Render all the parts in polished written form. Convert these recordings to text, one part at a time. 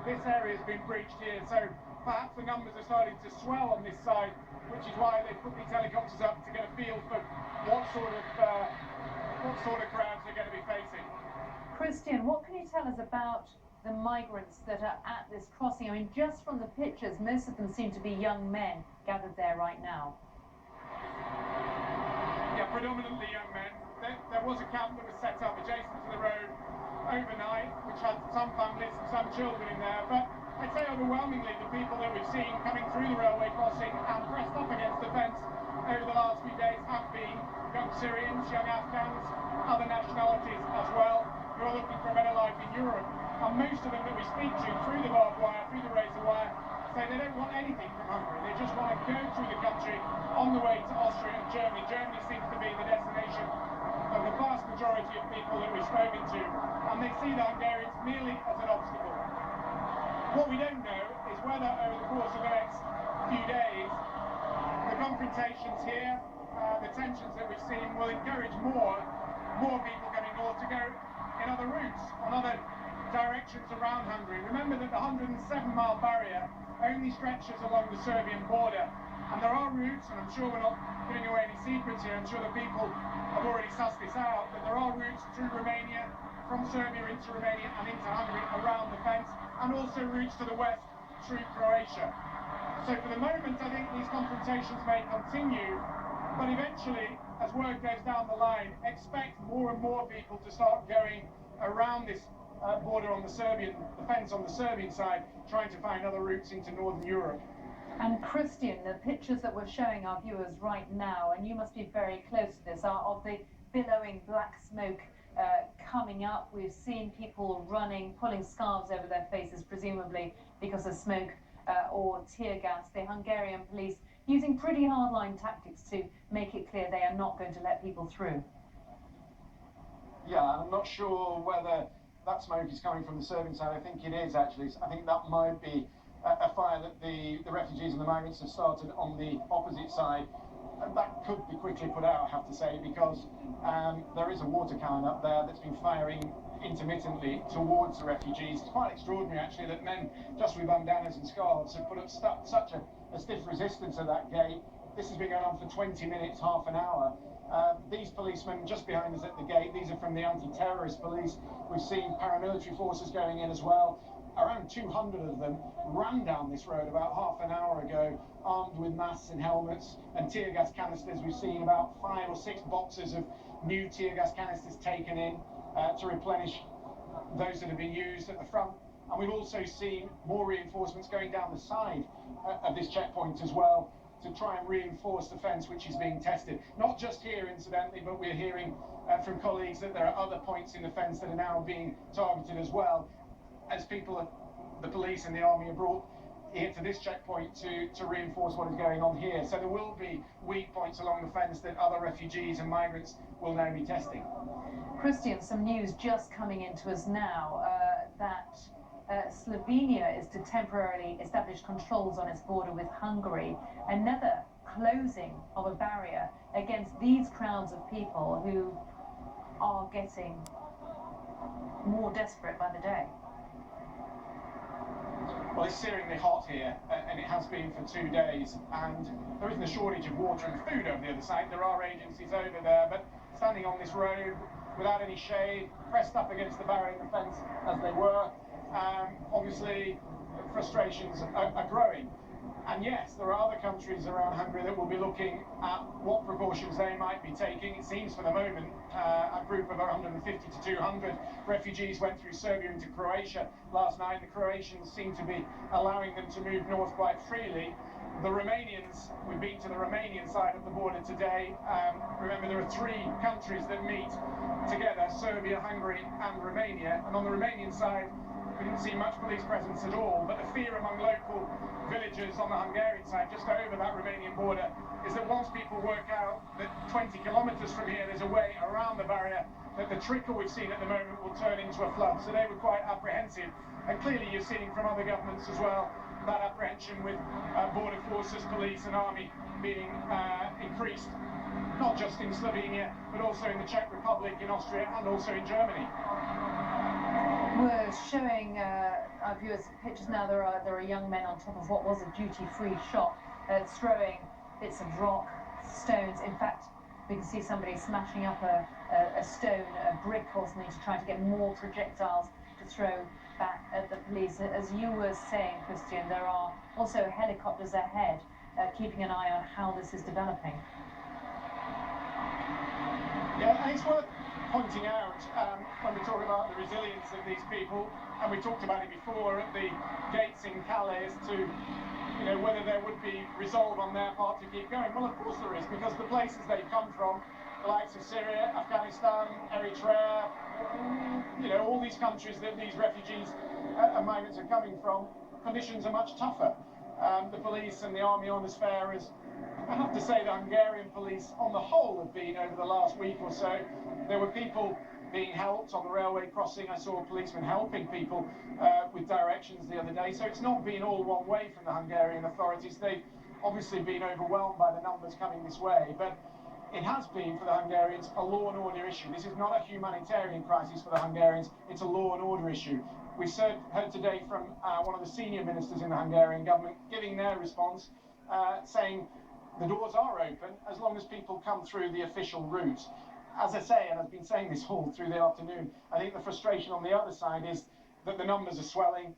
this area has been breached here, so perhaps the numbers are starting to swell on this side, which is why they put these helicopters up to get a feel for what sort of crowds they're going to be facing. Christian, what can you tell us about the migrants that are at this crossing? I mean, just from the pictures, most of them seem to be young men gathered there right now. Yeah, predominantly young men. There was a camp that was set up adjacent to the road overnight, which had some families and some children in there, but I'd say overwhelmingly the people that we've seen coming through the railway crossing and pressed up against the fence over the last few days have been young Syrians, young Afghans, other nationalities as well, who are looking for a better life in Europe. And most of them that we speak to through the barbed wire, through the razor wire, say they don't want anything from Hungary. They just want to go through the country on the way to Austria and Germany. Germany seems to be the destination of the vast majority of people that we've spoken to, and they see the Hungarians merely as an obstacle. What we don't know is whether over the course of the next few days, the confrontations here, the tensions that we've seen will encourage more people coming north to go in other routes, on other directions around Hungary. Remember that the 107-mile barrier only stretches along the Serbian border, and there are routes, and I'm sure we're not giving away any secrets here, I'm sure the people have already sussed this out, but there are routes through Romania, from Serbia into Romania and into Hungary around the fence, and also routes to the west through Croatia. So for the moment I think these confrontations may continue, but eventually, as word goes down the line, expect more and more people to start going around this border on the fence on the Serbian side, trying to find other routes into Northern Europe. And Christian, the pictures that we're showing our viewers right now, and you must be very close to this, are of the billowing black smoke coming up. We've seen people running, pulling scarves over their faces, presumably because of smoke or tear gas. The Hungarian police using pretty hardline tactics to make it clear they are not going to let people through. Yeah, I'm not sure whether that smoke is coming from the Serbian side. I think it is actually. I think that might be a fire that the refugees and the migrants have started on the opposite side. And that could be quickly put out, I have to say, because there is a water cannon up there that's been firing intermittently towards the refugees. It's quite extraordinary, actually, that men just with bandanas and scarves have put up such a stiff resistance at that gate. This has been going on for 20 minutes, half an hour. These policemen just behind us at the gate, these are from the anti-terrorist police. We've seen paramilitary forces going in as well. Around 200 of them ran down this road about half an hour ago, armed with masks and helmets and tear gas canisters. We've seen about 5 or 6 boxes of new tear gas canisters taken in to replenish those that have been used at the front. And we've also seen more reinforcements going down the side of this checkpoint as well, to try and reinforce the fence which is being tested. Not just here, incidentally, but we're hearing from colleagues that there are other points in the fence that are now being targeted as well, as people, the police and the army are brought here to this checkpoint to reinforce what is going on here. So there will be weak points along the fence that other refugees and migrants will now be testing. Christian, some news just coming into us now that Slovenia is to temporarily establish controls on its border with Hungary, another closing of a barrier against these crowds of people who are getting more desperate by the day. Well, it's searingly hot here, and it has been for 2 days, and there isn't a shortage of water and food over the other side. There are agencies over there, but standing on this road without any shade, pressed up against the barrier and the fence as they were, obviously frustrations are growing. And yes, there are other countries around Hungary that will be looking at what precautions they might be taking. It seems for the moment a group of 150 to 200 refugees went through Serbia into Croatia last night. The Croatians seem to be allowing them to move north quite freely. The Romanians, we've been to the Romanian side of the border today. Remember, there are 3 countries that meet together, Serbia, Hungary and Romania. And on the Romanian side, we didn't see much police presence at all, but the fear among local villagers on the Hungarian side, just over that Romanian border, is that once people work out that 20 kilometres from here there's a way around the barrier, that the trickle we've seen at the moment will turn into a flood. So they were quite apprehensive, and clearly you're seeing from other governments as well that apprehension, with border forces, police and army being increased, not just in Slovenia but also in the Czech Republic, in Austria and also in Germany. We're showing our viewers pictures now. There are young men on top of what was a duty-free shop, throwing bits of rock, stones. In fact, we can see somebody smashing up a stone, a brick or something, to try to get more projectiles to throw back at the police. As you were saying, Christian, there are also helicopters ahead, keeping an eye on how this is developing. Yeah, and it's worth pointing out when we talk about the resilience of these people, and we talked about it before at the gates in Calais, as to whether there would be resolve on their part to keep going. Well, of course there is, because the places they've come from, the likes of Syria, Afghanistan, Eritrea, all these countries that these refugees and migrants are coming from, conditions are much tougher. The police and the army aren't as fair as, I have to say, the Hungarian police on the whole have been over the last week or so. There were people being helped on the railway crossing. I saw a policeman helping people with directions the other day. So it's not been all one way from the Hungarian authorities. They've obviously been overwhelmed by the numbers coming this way, but it has been, for the Hungarians, a law and order issue. This is not a humanitarian crisis for the Hungarians, it's a law and order issue. We heard today from one of the senior ministers in the Hungarian government giving their response, saying the doors are open as long as people come through the official route. As I say, and I've been saying this all through the afternoon, I think the frustration on the other side is that the numbers are swelling.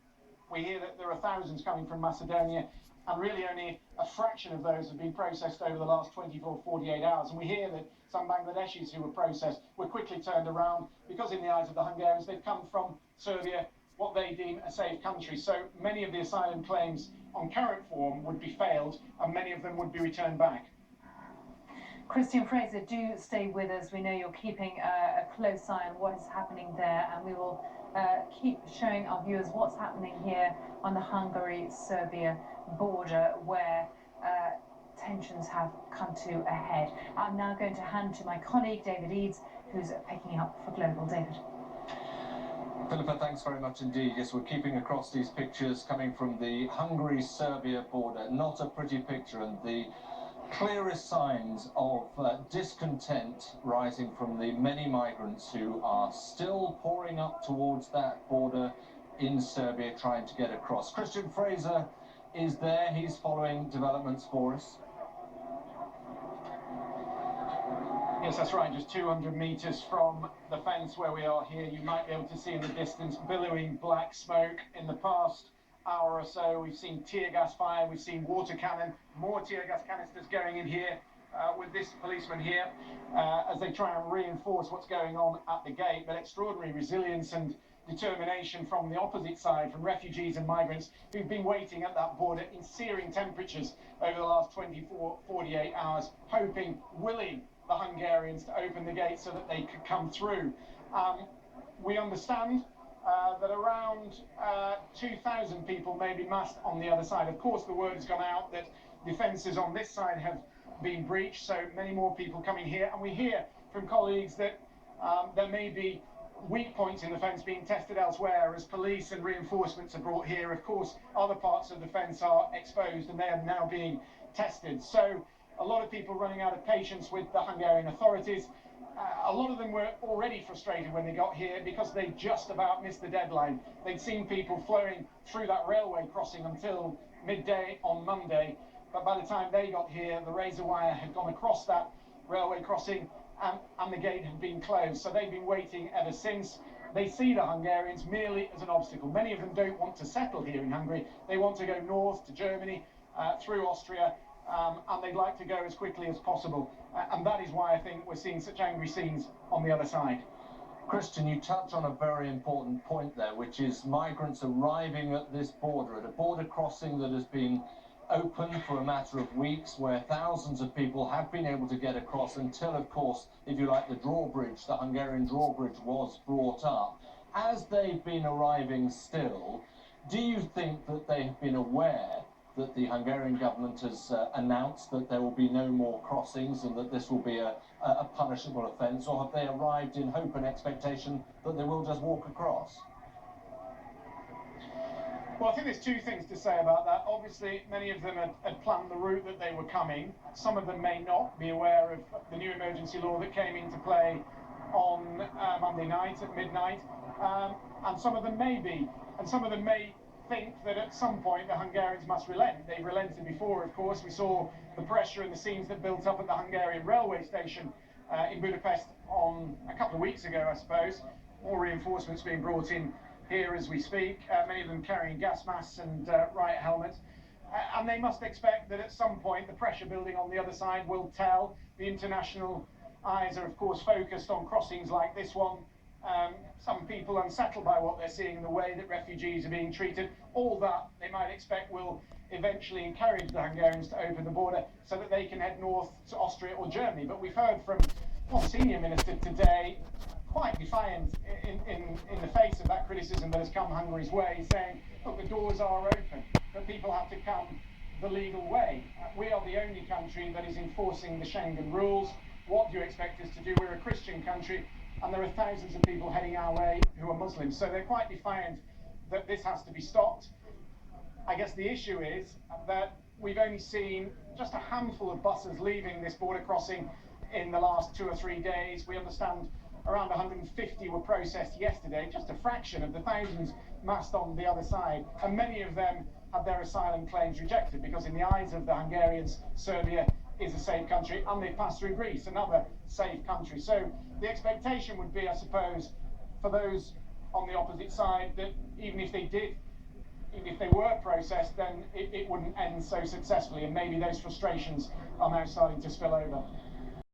We hear that there are thousands coming from Macedonia, and really only a fraction of those have been processed over the last 24, 48 hours. And we hear that some Bangladeshis who were processed were quickly turned around because, in the eyes of the Hungarians, they've come from Serbia, what they deem a safe country. So many of the asylum claims on current form would be failed, and many of them would be returned back. Christian Fraser, do stay with us. We know you're keeping a close eye on what is happening there, and we will keep showing our viewers what's happening here on the Hungary-Serbia border, where tensions have come to a head. I'm now going to hand to my colleague David Eads, who's picking up for Global. David. Philippa, thanks very much indeed. Yes, we're keeping across these pictures coming from the Hungary-Serbia border. Not a pretty picture, and the clearest signs of discontent rising from the many migrants who are still pouring up towards that border in Serbia, trying to get across. Christian Fraser is there. He's following developments for us. Yes, that's right. Just 200 metres from the fence where we are here, you might be able to see in the distance billowing black smoke. In the past hour or so, we've seen tear gas fire, we've seen water cannon, more tear gas canisters going in here with this policeman here as they try and reinforce what's going on at the gate. But extraordinary resilience and determination from the opposite side, from refugees and migrants who've been waiting at that border in searing temperatures over the last 24, 48 hours, hoping, willing the Hungarians to open the gate so that they could come through. We understand that around 2,000 people may be massed on the other side. Of course, the word has gone out that defences on this side have been breached, so many more people coming here. And we hear from colleagues that there may be weak points in the fence being tested elsewhere as police and reinforcements are brought here. Of course, other parts of the fence are exposed and they are now being tested. So a lot of people running out of patience with the Hungarian authorities. A lot of them were already frustrated when they got here because they just about missed the deadline. They'd seen people flowing through that railway crossing until midday on Monday, but by the time they got here, the razor wire had gone across that railway crossing and the gate had been closed. So they've been waiting ever since. They see the Hungarians merely as an obstacle. Many of them don't want to settle here in Hungary. They want to go north to Germany, through Austria, and they'd like to go as quickly as possible. And that is why I think we're seeing such angry scenes on the other side. Christian, you touch on a very important point there, which is migrants arriving at this border, at a border crossing that has been open for a matter of weeks, where thousands of people have been able to get across until, of course, if you like, the drawbridge, the Hungarian drawbridge was brought up. As they've been arriving still, do you think that they have been aware that the Hungarian government has announced that there will be no more crossings and that this will be a punishable offence, or have they arrived in hope and expectation that they will just walk across? Well, I think there's two things to say about that. Obviously, many of them had planned the route that they were coming. Some of them may not be aware of the new emergency law that came into play on Monday night at midnight. and some of them may be, and some of them may think that at some point the Hungarians must relent. They've relented before, of course. We saw the pressure and the scenes that built up at the Hungarian railway station in Budapest on a couple of weeks ago, I suppose. More reinforcements being brought in here as we speak, many of them carrying gas masks and riot helmets. And they must expect that at some point the pressure building on the other side will tell. The international eyes are, of course, focused on crossings like this one. Some people unsettled by what they're seeing, the way that refugees are being treated. All that they might expect will eventually encourage the Hungarians to open the border so that they can head north to Austria or Germany. But we've heard from one senior minister today, quite defiant in the face of that criticism that has come Hungary's way, saying, look, the doors are open, but people have to come the legal way. We are the only country that is enforcing the Schengen rules. What do you expect us to do? We're a Christian country, and there are thousands of people heading our way who are Muslims. So they're quite defiant that this has to be stopped. I guess the issue is that we've only seen just a handful of buses leaving this border crossing in the last 2 or 3 days. We understand around 150 were processed yesterday, just a fraction of the thousands massed on the other side. And many of them had their asylum claims rejected because in the eyes of the Hungarians, Serbia is a safe country, and they've passed through Greece, another safe country. So the expectation would be, I suppose, for those on the opposite side, that even if they were processed, then it wouldn't end so successfully, and maybe those frustrations are now starting to spill over.